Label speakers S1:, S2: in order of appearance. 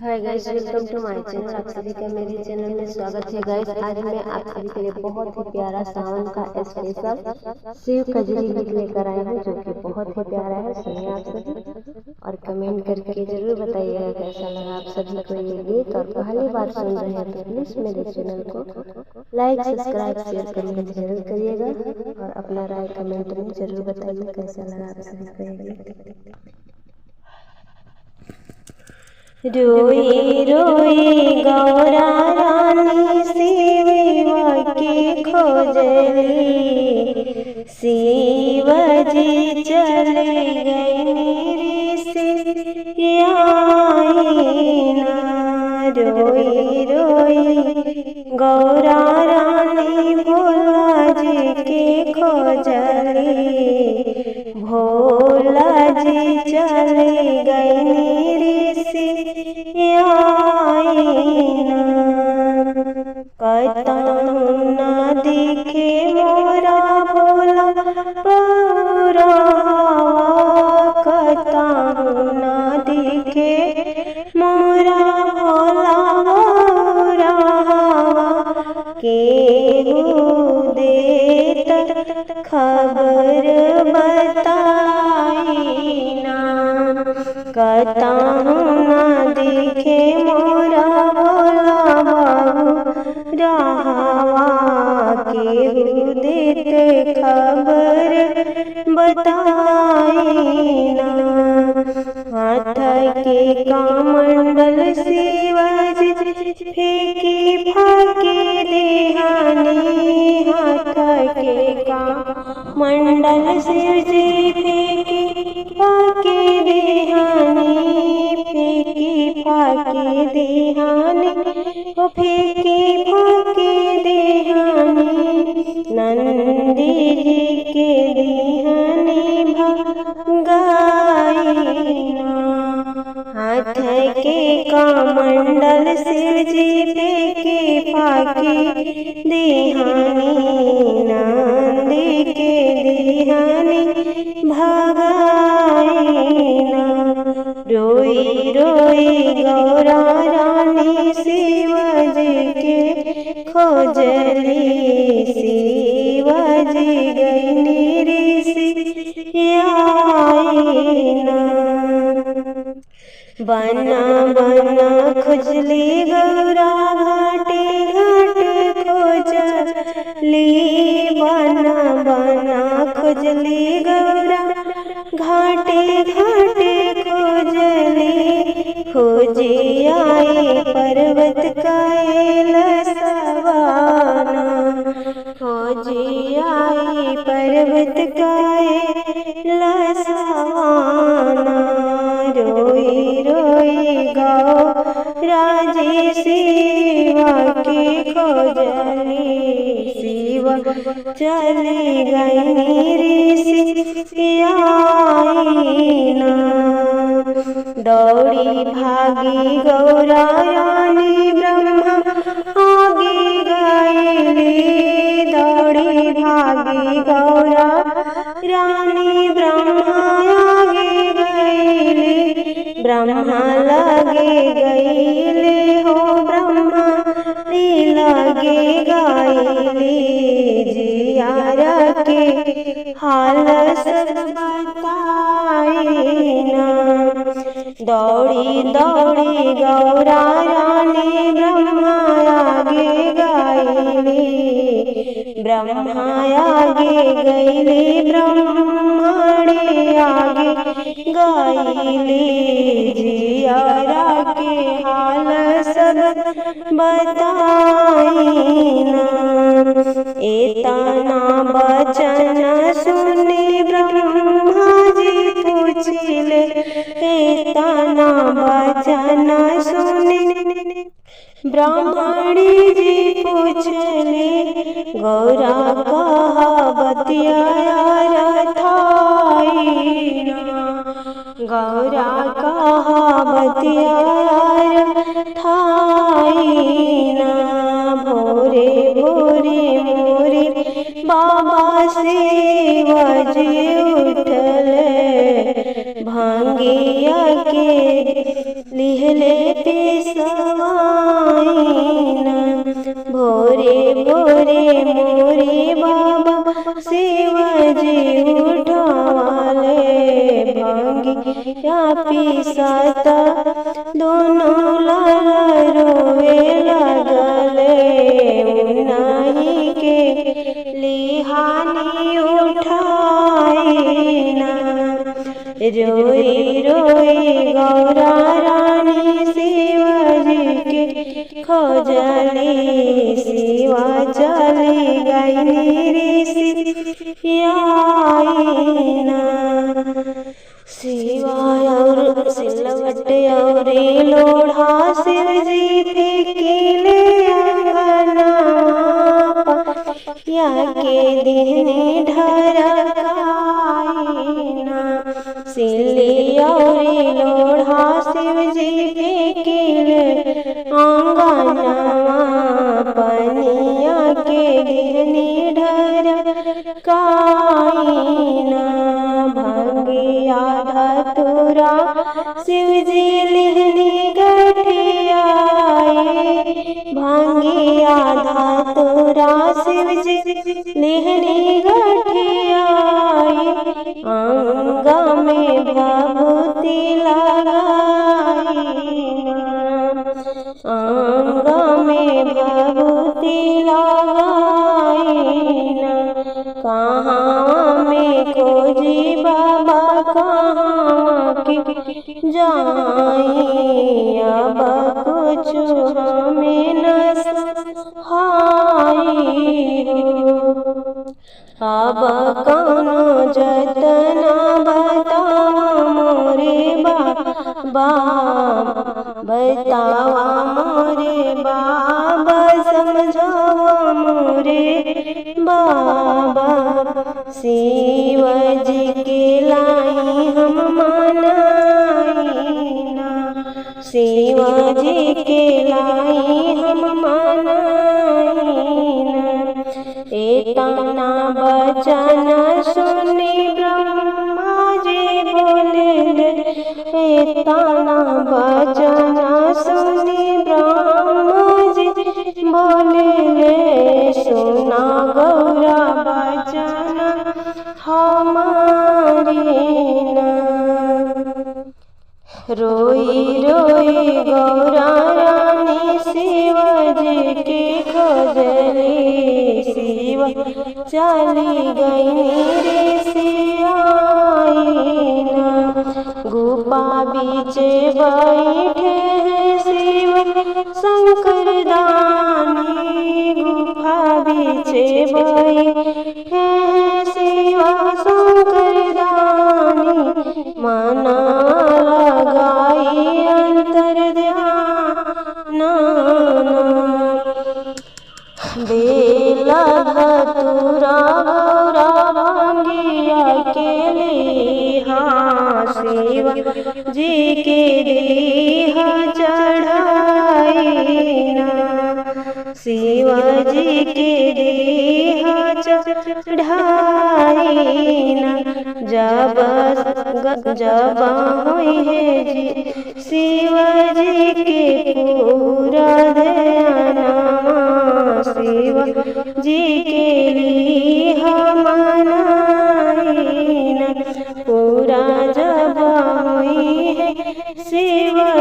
S1: Hi guys, welcome two माय channel. आप सभी का मेरे चैनल में स्वागत है गाइस। आज मैं आप सभी के लिए बहुत ही प्यारा सावन का स्पेशल शिव कजरी गीत लेकर आई हूँ, जो कि बहुत ही प्यारा है। सुनिए आप सभी और कमेंट करके जरूर बताइएगा कैसा लगा आप सभी को ये गीत। और पहली बार सुन रहे हैं तो प्लीज मेरे चैनल को लाइक, सब्सक्राइब, शेयर, कमेंट जरूर करिएगा और अपना राय कमेंट में जरूर बताइए कैसा लगा आप सभी को ये गीत। रोई रोई गौरा रानी शिवा के खोजली, शिव जी चले गए ऋषि आईना। रोई रोई गौरा रानी भोला जी के खोजली, भोला जी चले गए कतहु न दिखे मोरा भोला पौरा, कतहु न दिखे मोरा भोला पौरा। केहू देत खबर बताई ना, कतहु न दिखे मोरा भोला रहावा। केहू देते खबर बताई ना, हाथ के कमंडल शिवजी फेंकी फाके देहानी, हाथ के कमंडल शिवजी फेंकी फाके देहानी, फेंकी फाके देहानी, ओ फेंकी फाके देहानी। नंदी जी के देहानी भगाईना, हाथ के कमंडल शिवजी फेंकी फाके देहानी, नंदी के देहानी भगाईना। रोई रोई गौरा रानी शिवजी के खोजली, शिवजी गई ऋषि आईना। बना बना खुजली गौरा घाटे घाट खोजली, बना बना खुजली गौरा घाटे घाटे खोजली। खोजी आई पर्वत कैलासवाना, खोजी आई पर्वत कैलासवाना। रोई रोई गौरा जी शिवा के खोजली, शिव चली गई ऋषि आईना। दौड़ी भागी गौरा रानी ब्रह्मा आगे गईली, दौड़ी भागी गौरा रानी ब्रह्मा आगे गईली, ब्रह्मा लगे गईले हो ब्रह्मा लगे गईली। जियारा के हाल सब बताईना, दौड़ी दौड़ी गौरा रानी ब्रह्मा आगे गईली, ब्रह्मा आगे गईली, ब्रह्माणी आगे गईली। जियारा के हाल सब बताईना, एतना बचन सुनी ब्रह्मा जी पूछले, एतना बचन सुनी ब्राह्मणी जी पूछले, गौरा कहा बतियाया थाईना, गौरा कहा बतियाया थाईना। भोरे भोरे मोरे बाबा शिवजी उठले, भांगिया के लिहले पे साता दोनों लाल रोवे लगले उन्हीं के लिहानी उठाई ना। रोई रोई गौरा रानी शिवाजी के खोजली शिवा चली गई ऋषि ना। शिवा और सिलवट और लोढ़ा शिवजी फेंकिले अंगना या के देहने ढरकाई ना। सिल्ली और लोढ़ा शिवजी फेंकिले अंगना पनिया के देहने ढरकाई ना। भांगिया धतूरा शिवजी लिहनी गठियाई भांगिया धतूरा शिवजी लिहनी गठियाई अंगा में भभूति लगाई ना। अंगा में भभूति लगाई ना। कहाँ में खोजी बाबा कहाँ की जाई अब कुछ हमें न सहाई हो। अब कौनो जतना बतावा मोरे बाबा बतावा मोरे बाबा समझावा मोरे बाबा। शिवजी के लाई हम मनाई ना। शिवजी के लाई हम मनाई ना। एतना बचन सुनी ब्रह्मा जी बोले एतना बचन सुनी ब्रह्मा जी बोले सुना गौरा बचन हमारी ना। रोई रोई गौरा रानी शिवजी के खोजली शिवा चली गई ऋषि ना। गुफा बीचे बैठे शिव शंकर दानी गुफा बीचे बैठे शिव शंकर दानी मना लगाई अंतर ध्यान बेला धतूरा गौरा भांगिया के लिहा शिवा जी के देहा चढ़ाई ना। शिवा जी के देहा चढ़ाई ना। जब हुई है जी शिवजी के पूरा ध्यान शिवा जी के